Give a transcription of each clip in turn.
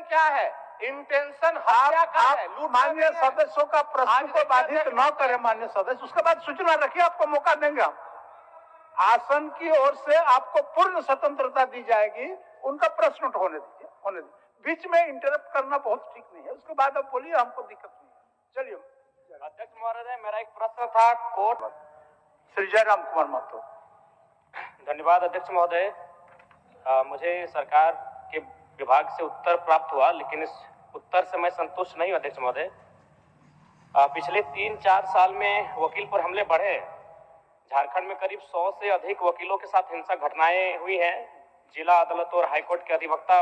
क्या है, इंटेंशन हत्या का है, आप माननीय सदस्यों का प्रश्न को बाधित न करें। माननीय सदस्य, उसके बाद सूचना रखिए, आपको मौका देंगे हम। आसन की ओर से आपको पूर्ण स्वतंत्रता दी जाएगी, उनका प्रश्न होने दीजिए, होने दीजिए। बीच में इंटरप्ट करना बहुत ठीक नहीं है। उसके बाद आप बोलिए, हमको दिक्कत नहीं है। चलिए। अध्यक्ष महोदय, मेरा एक प्रश्न था कोर्ट। श्री जयराम कुमार महतो। धन्यवाद अध्यक्ष महोदय। मुझे सरकार के विभाग से उत्तर प्राप्त हुआ, लेकिन इस उत्तर से मैं संतुष्ट नहीं हूं अध्यक्ष महोदय। पिछले 3-4 साल में वकील पर हमले बढ़े। झारखंड में करीब 100 से अधिक वकीलों के साथ हिंसक घटनाएं हुई हैं। जिला अदालत और हाईकोर्ट के अधिवक्ता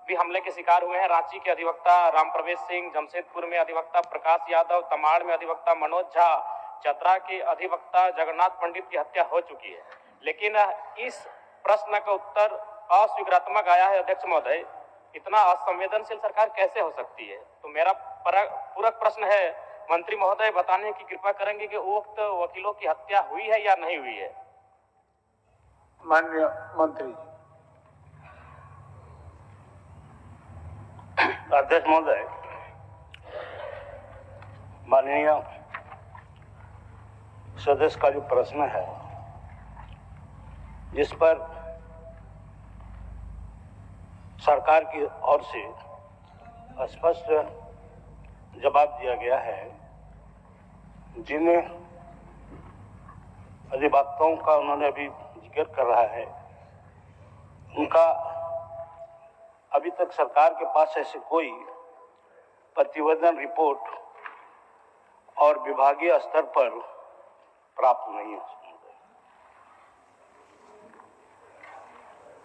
भी हमले के शिकार हुए हैं। रांची के अधिवक्ता राम प्रवेश सिंह, जमशेदपुर में अधिवक्ता प्रकाश यादव, तमाड़ में अधिवक्ता मनोज झा, चतरा के अधिवक्ता जगन्नाथ पंडित की हत्या हो चुकी है। लेकिन इस प्रश्न का उत्तर अस्वीकारात्मक आया है अध्यक्ष महोदय। इतना असंवेदनशील सरकार कैसे हो सकती है? तो मेरा पूरक प्रश्न है, मंत्री महोदय बताने की कृपा करेंगे कि उक्त वकीलों की हत्या हुई है या नहीं हुई है? माननीय मंत्री। अध्यक्ष महोदय, माननीय सदस्य का जो प्रश्न है, जिस पर सरकार की ओर से स्पष्ट जवाब दिया गया है, जिन अधिवक्ताओं का उन्होंने अभी जिक्र कर रहा है, उनका अभी तक सरकार के पास ऐसे कोई प्रतिवेदन रिपोर्ट और विभागीय स्तर पर प्राप्त नहीं है।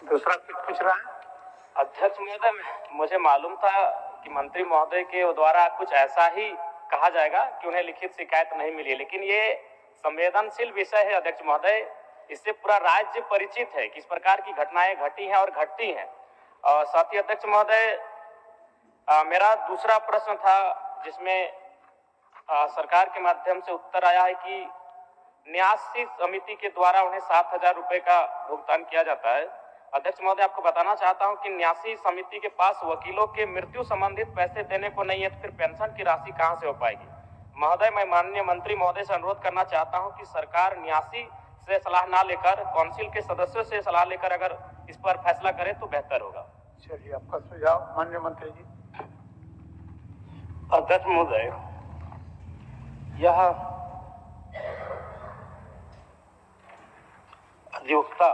दूसरा कुछ पूछ रहा है? अध्यक्ष महोदय, मुझे मालूम था कि मंत्री महोदय के द्वारा कुछ ऐसा ही कहा जाएगा कि उन्हें लिखित शिकायत नहीं मिली, लेकिन ये संवेदनशील विषय है अध्यक्ष महोदय। इससे पूरा राज्य परिचित है कि इस प्रकार की घटनाएं घटी हैं और घटती हैं। और साथ ही अध्यक्ष महोदय, मेरा दूसरा प्रश्न था, जिसमें सरकार के माध्यम से उत्तर आया है कि न्यासी समिति के द्वारा उन्हें 7,000 रुपए का भुगतान किया जाता है। अध्यक्ष महोदय, आपको बताना चाहता हूं कि न्यासी समिति के पास वकीलों के मृत्यु संबंधित पैसे देने को नहीं है, तो फिर पेंशन की राशि कहां से हो पाएगी? महोदय, मैं माननीय मंत्री महोदय से अनुरोध करना चाहता हूं कि सरकार न्यासी से सलाह ना लेकर काउंसिल के सदस्यों से सलाह लेकर अगर इस पर फैसला करे तो बेहतर होगा। चलिए, आपका सुझाव माननीय मंत्री जी। अध्यक्ष महोदय, यह अधिवक्ता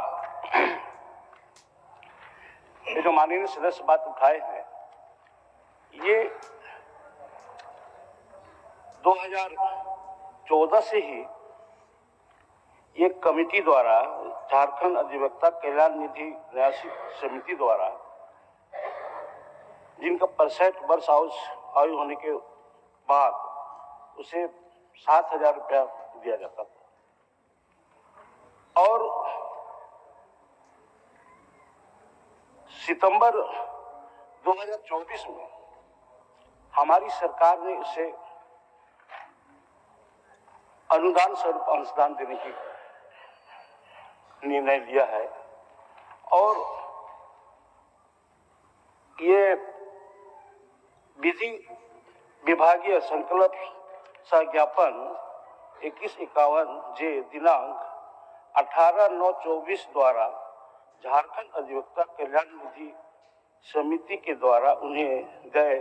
ये जो माननीय सदस्य बात उठाए हैं, ये 2014 से ही एक कमेटी द्वारा, झारखंड अधिवक्ता कल्याण निधि न्यासी समिति द्वारा, जिनका 65 वर्ष आयु होने के बाद उसे 7,000 रुपया दिया जाता था। और सितंबर 2024 में हमारी सरकार ने इसे अनुदान स्वरूप अंशदान देने की निर्णय लिया है। और ये विधि विभागीय संकल्प सज्ञापन 2151 जे दिनांक 18/9/24 द्वारा झारखंड अधिवक्ता कल्याण निधि समिति के द्वारा उन्हें गए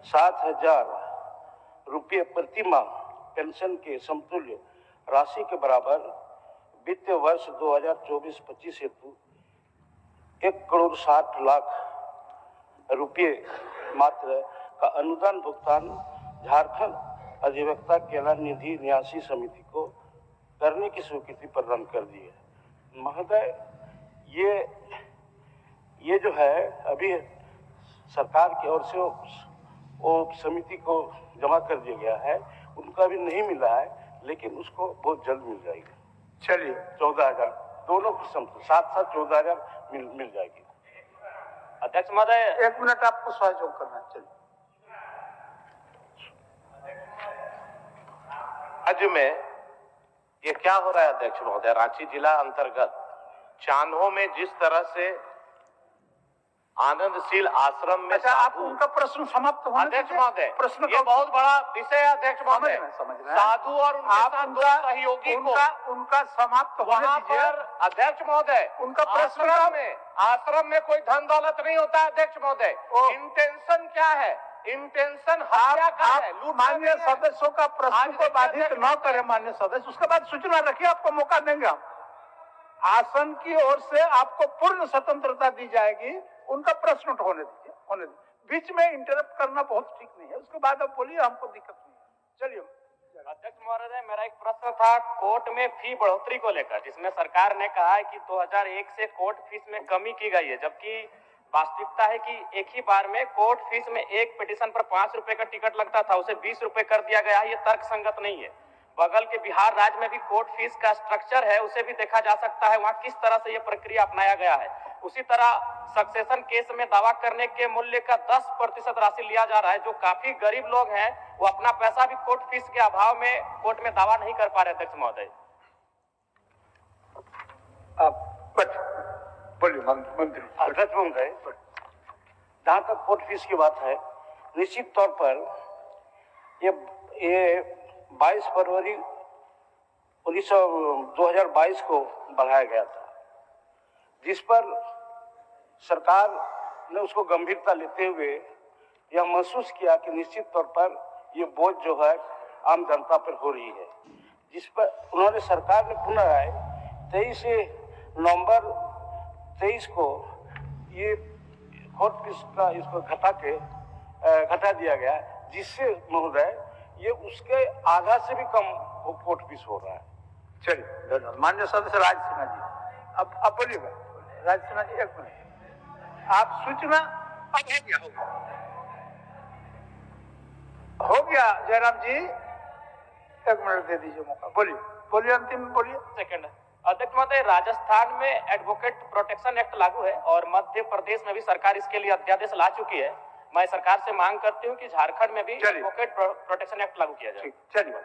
7,000 रुपये प्रति माह पेंशन के समतुल्य राशि के बराबर वित्तीय वर्ष 2024-25 हेतु 1,60,00,000 रुपये मात्र का अनुदान भुगतान झारखंड अधिवक्ता कल्याण निधि न्यासी समिति को करने की स्वीकृति प्रदान कर दी है। महोदय, ये जो है अभी सरकार की ओर से वो समिति को जमा कर दिया गया है, उनका अभी नहीं मिला है, लेकिन उसको बहुत जल्द मिल जाएगी। चलिए, 14,000 दोनों की साथ 14,000 मिल जाएगी। अध्यक्ष महोदय, 1 मिनट आपको सहयोग करना। चलिए। राज्य में ये क्या हो रहा है अध्यक्ष महोदय? रांची जिला अंतर्गत चान्हो में जिस तरह से आनंदशील आश्रम में अच्छा, आप साधु। उनका प्रश्न समाप्त होने अध्यक्ष दीजिए। महोदय, प्रश्न ये बहुत बड़ा विषय है अध्यक्ष महोदय। समझ रहे हैं। साधु और उनके आप साथ दो उनका सहयोगी को उनका समाप्त होने वहां दीजिए। पर अध्यक्ष महोदय, उनका प्रश्न आश्रम में कोई धन दौलत नहीं होता है अध्यक्ष महोदय। इंटेंशन क्या है? इंटेंशन हत्या का है, आप लूट माननीय सदस्यों का प्रश्न आज को देखिए बाधित अध्यक्ष न करें माननीय सदस्य, उसके बाद सूचना रखिए, आपको मौका देंगे हम। आसन की ओर से आपको पूर्ण स्वतंत्रता दी जाएगी, उनका प्रश्न होने दीजिए, होने दीजिए। बीच में इंटरप्ट करना बहुत ठीक नहीं है, उसके बाद आप बोलिए, हमको दिक्कत नहीं है। चलिए अध्यक्ष महोदय, मेरा एक प्रश्न था कोर्ट में फी बढ़ोतरी को लेकर, जिसमें सरकार ने कहा है कि 2001 से कोर्ट फीस में कमी की गई है, जबकि वास्तविकता है कि एक ही बार में कोर्ट फीस में एक पिटीशन पर 5 रुपए का टिकट लगता था, उसे 20 रुपए कर दिया गया है। ये तर्क संगत नहीं है। बगल के बिहार राज्य में भी कोर्ट फीस का स्ट्रक्चर है, उसे भी देखा जा सकता है वहां किस तरह से यह प्रक्रिया अपनाया गया है। उसी तरह सक्सेशन केस में दावा करने के मूल्य का 10% राशि लिया जा रहा है। जो काफी गरीब लोग हैं वो अपना पैसा भी कोर्ट फीस के अभाव में कोर्ट में दावा नहीं कर पा रहे। अध्यक्ष महोदय, बोलिए मंत्री। अध्यक्ष महोदय, जहाँ तक कोर्ट फीस की बात है, निश्चित तौर पर ये 22 फरवरी 2022 को बढ़ाया गया था, जिस पर सरकार ने उसको गंभीरता लेते हुए यह महसूस किया कि निश्चित तौर पर ये बोझ जो है आम जनता पर हो रही है, जिस पर उन्होंने सरकार ने पुनः 23 नवंबर 23 को ये कोर्ट फीस का इसको घटा दिया गया, जिससे महोदय ये उसके आधा से भी कम कोर्ट फीस हो रहा है। चलिए माननीय सदस्य राज सिन्हा जी, अब बोलिएगा। राज सिन्हा जी, एक मिनट, आप सूचना अब हो गया जयराम जी, एक मिनट दे दीजिए मौका। बोलिए अंतिम बोलिए। सेकंड अध्यक्ष महोदय, राजस्थान में एडवोकेट प्रोटेक्शन एक्ट लागू है और मध्य प्रदेश में भी सरकार इसके लिए अध्यादेश ला चुकी है। मैं सरकार से मांग करती हूँ कि झारखंड में भी एडवोकेट प्रोटेक्शन एक्ट लागू किया जाए। चलिए।